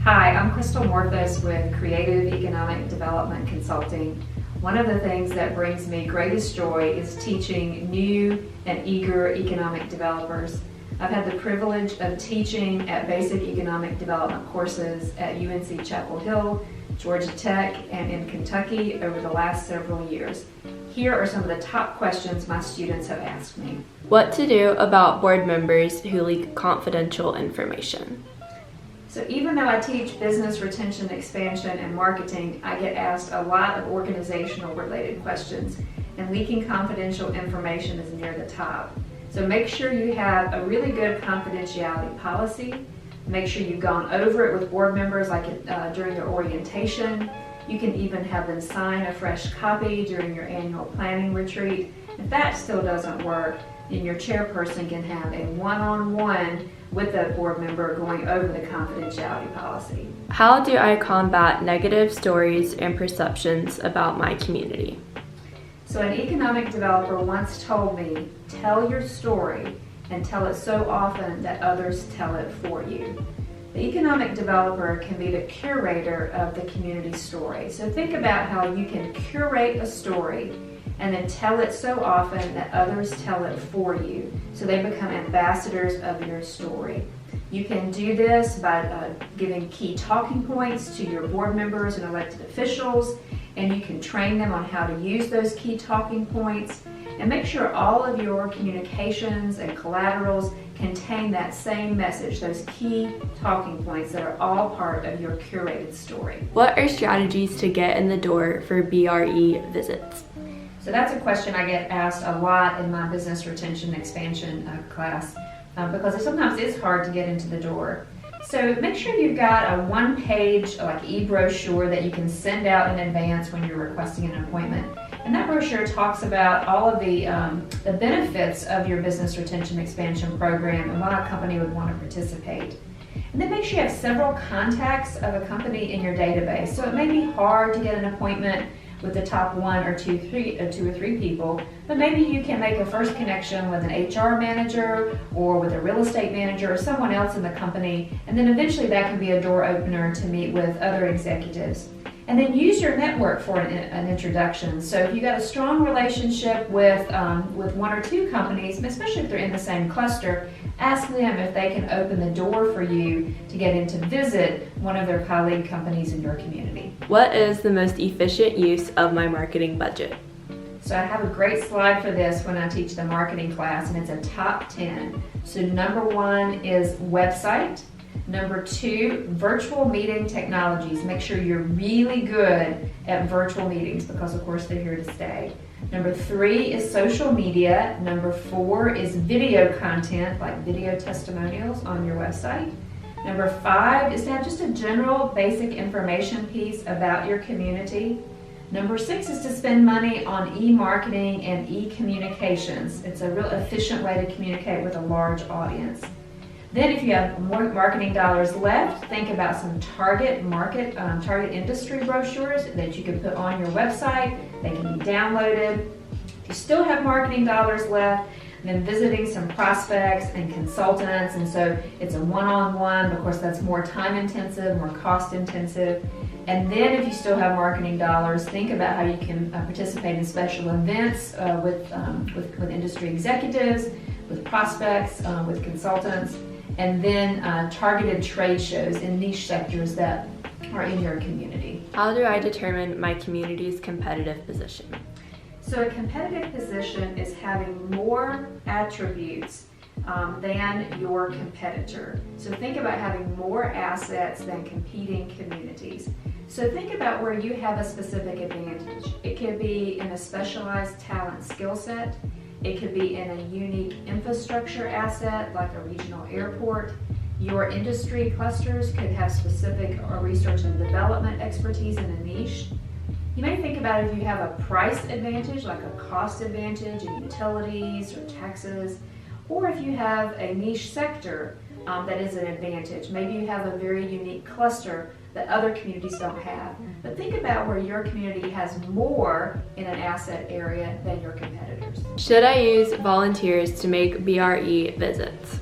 Hi, I'm Crystal Morphus with Creative Economic Development Consulting. One of the things that brings me greatest joy is teaching new and eager economic developers. I've had the privilege of teaching at basic economic development courses at UNC Chapel Hill, Georgia Tech, and in Kentucky over the last several years. Here are some of the top questions my students have asked me. What to do about board members who leak confidential information? So even though I teach business retention, expansion, and marketing, I get asked a lot of organizational related questions, and leaking confidential information is near the top. So make sure you have a really good confidentiality policy. Make sure you've gone over it with board members like during their orientation. You can even have them sign a fresh copy during your annual planning retreat. If that still doesn't work, then your chairperson can have a one-on-one with that board member going over the confidentiality policy. How do I combat negative stories and perceptions about my community? So an economic developer once told me, tell your story and tell it so often that others tell it for you. The economic developer can be the curator of the community story. So think about how you can curate a story and then tell it so often that others tell it for you, so they become ambassadors of your story. You can do this by giving key talking points to your board members and elected officials, and you can train them on how to use those key talking points, and make sure all of your communications and collaterals contain that same message, those key talking points that are all part of your curated story. What are strategies to get in the door for BRE visits? So that's a question I get asked a lot in my business retention expansion class because sometimes it's hard to get into the door. So make sure you've got a one-page like e-brochure that you can send out in advance when you're requesting an appointment. And that brochure talks about all of the benefits of your business retention expansion program and why a company would want to participate. And then make sure you have several contacts of a company in your database. So it may be hard to get an appointment with the top one or two or three people, but maybe you can make a first connection with an HR manager or with a real estate manager or someone else in the company, and then eventually that can be a door opener to meet with other executives. And then use your network for an introduction. So if you've got a strong relationship with one or two companies, especially if they're in the same cluster, ask them if they can open the door for you to get in to visit one of their colleague companies in your community. What is the most efficient use of my marketing budget? So I have a great slide for this when I teach the marketing class, and it's a top 10. So number 1 is website. Number 2, virtual meeting technologies. Make sure you're really good at virtual meetings because of course they're here to stay. Number 3 is social media. Number 4 is video content like video testimonials on your website. Number 5 is to have just a general basic information piece about your community. Number 6 is to spend money on e-marketing and e-communications. It's a real efficient way to communicate with a large audience. Then if you have more marketing dollars left, think about some target industry brochures that you can put on your website. They can be downloaded. If you still have marketing dollars left, then visiting some prospects and consultants, and so it's a one-on-one. Of course, that's more time intensive, more cost intensive. And then if you still have marketing dollars, think about how you can participate in special events with industry executives, with prospects, with consultants, and then targeted trade shows in niche sectors that are in your community. How do I determine my community's competitive position? So a competitive position is having more attributes than your competitor. So think about having more assets than competing communities. So think about where you have a specific advantage. It could be in a specialized talent skill set. It could be in a unique infrastructure asset like a regional airport. Your industry clusters could have specific research and development expertise in a niche. You may think about if you have a price advantage, like a cost advantage in utilities or taxes, or if you have a niche sector that is an advantage. Maybe you have a very unique cluster that other communities don't have. But think about where your community has more in an asset area than your competitors. Should I use volunteers to make BRE visits?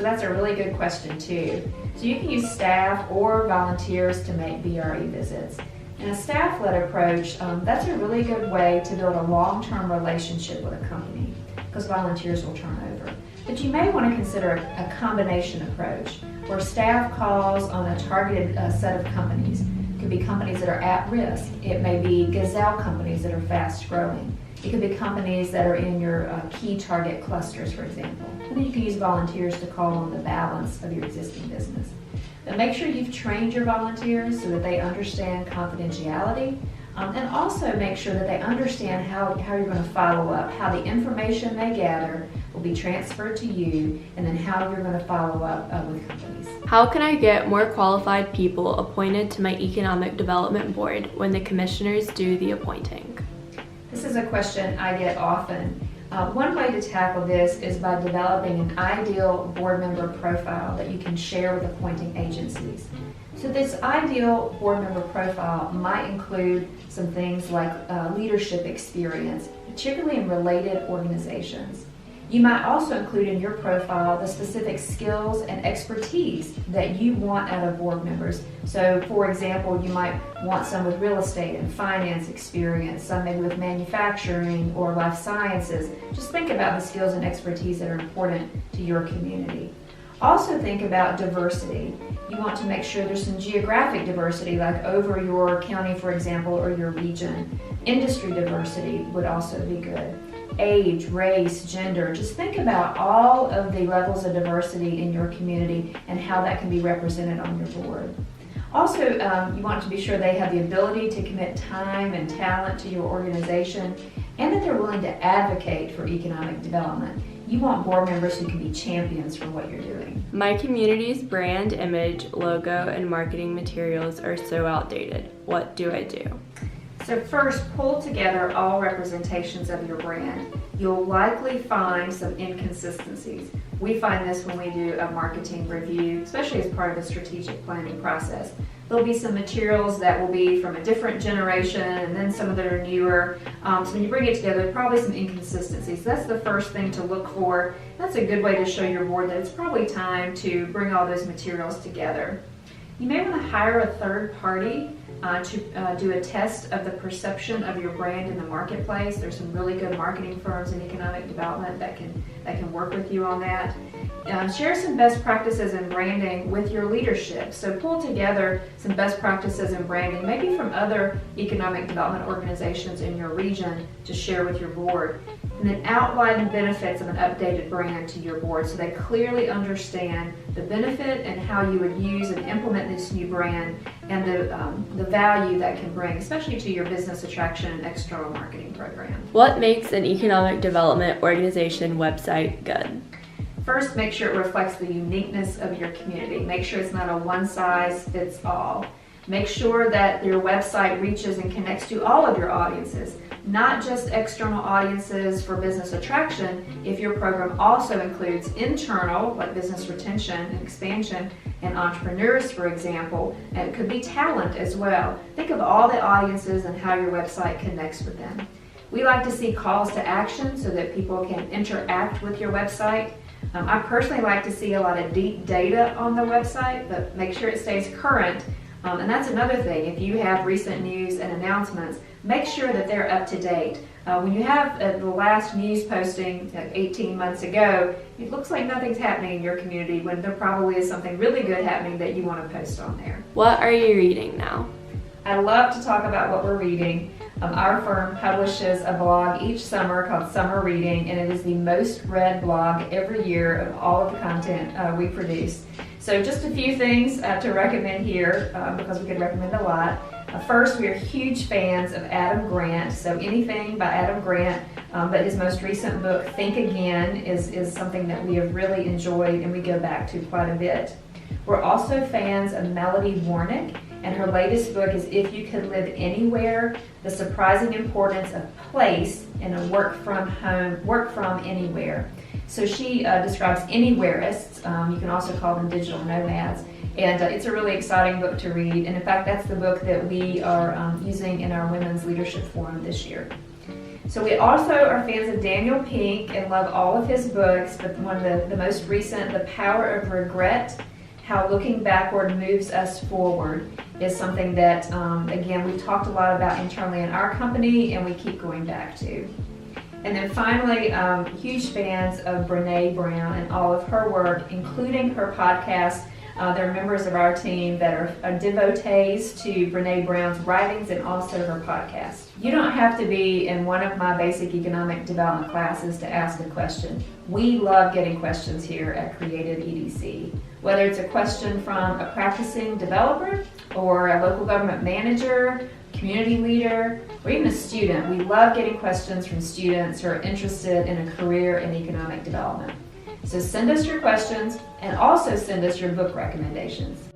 So that's a really good question too. So you can use staff or volunteers to make BRE visits. And a staff-led approach, that's a really good way to build a long-term relationship with a company because volunteers will turn over. But you may want to consider a combination approach where staff calls on a targeted set of companies. It could be companies that are at risk. It may be gazelle companies that are fast growing. It could be companies that are in your key target clusters, for example. And then you can use volunteers to call on the balance of your existing business. But make sure you've trained your volunteers so that they understand confidentiality, and also make sure that they understand how you're going to follow up, how the information they gather will be transferred to you, and then how you're going to follow up with companies. How can I get more qualified people appointed to my economic development board when the commissioners do the appointing? This is a question I get often. One way to tackle this is by developing an ideal board member profile that you can share with appointing agencies. So this ideal board member profile might include some things like leadership experience, particularly in related organizations. You might also include in your profile the specific skills and expertise that you want out of board members. So for example, you might want some with real estate and finance experience, some maybe with manufacturing or life sciences. Just think about the skills and expertise that are important to your community. Also think about diversity. You want to make sure there's some geographic diversity, like over your county, for example, or your region. Industry diversity would also be good. Age, race, gender, just think about all of the levels of diversity in your community and how that can be represented on your board. Also, you want to be sure they have the ability to commit time and talent to your organization and that they're willing to advocate for economic development. You want board members who can be champions for what you're doing. My community's brand image, logo, and marketing materials are so outdated. What do I do? So first, pull together all representations of your brand. You'll likely find some inconsistencies. We find this when we do a marketing review, especially as part of a strategic planning process. There'll be some materials that will be from a different generation and then some that are newer. So when you bring it together, probably some inconsistencies. That's the first thing to look for. That's a good way to show your board that it's probably time to bring all those materials together. You may want to hire a third party to do a test of the perception of your brand in the marketplace. There's some really good marketing firms in economic development that can work with you on that. Share some best practices in branding with your leadership. So pull together some best practices in branding, maybe from other economic development organizations in your region to share with your board. And then outline the benefits of an updated brand to your board so they clearly understand the benefit and how you would use and implement this new brand and the value that can bring, especially to your business attraction and external marketing program. What makes an economic development organization website good? First, make sure it reflects the uniqueness of your community. Make sure it's not a one-size-fits-all. Make sure that your website reaches and connects to all of your audiences, not just external audiences for business attraction. If your program also includes internal, like business retention and expansion, and entrepreneurs, for example, and it could be talent as well. Think of all the audiences and how your website connects with them. We like to see calls to action so that people can interact with your website. I personally like to see a lot of deep data on the website, but make sure it stays current. And that's another thing. If you have recent news and announcements, make sure that they're up to date. When you have the last news posting like 18 months ago, it looks like nothing's happening in your community when there probably is something really good happening that you want to post on there. What are you reading now? I love to talk about what we're reading. Our firm publishes a blog each summer called Summer Reading, and it is the most read blog every year of all of the content we produce. So just a few things to recommend here, because we could recommend a lot. First, we are huge fans of Adam Grant, so anything by Adam Grant, but his most recent book, Think Again, is something that we have really enjoyed and we go back to quite a bit. We're also fans of Melody Warnick, and her latest book is If You Could Live Anywhere, The Surprising Importance of Place in a Work From Anywhere. So she describes anywhereists, you can also call them digital nomads, and it's a really exciting book to read, and in fact that's the book that we are using in our Women's Leadership Forum this year. So we also are fans of Daniel Pink and love all of his books, but one of the most recent, The Power of Regret, How Looking Backward Moves Us Forward, is something that, again, we've talked a lot about internally in our company and we keep going back to. And then finally, huge fans of Brene Brown and all of her work, including her podcast. There are members of our team that are devotees to Brene Brown's writings and also her podcast. You don't have to be in one of my basic economic development classes to ask a question. We love getting questions here at Creative EDC. Whether it's a question from a practicing developer or a local government manager, community leader, or even a student, we love getting questions from students who are interested in a career in economic development. So send us your questions and also send us your book recommendations.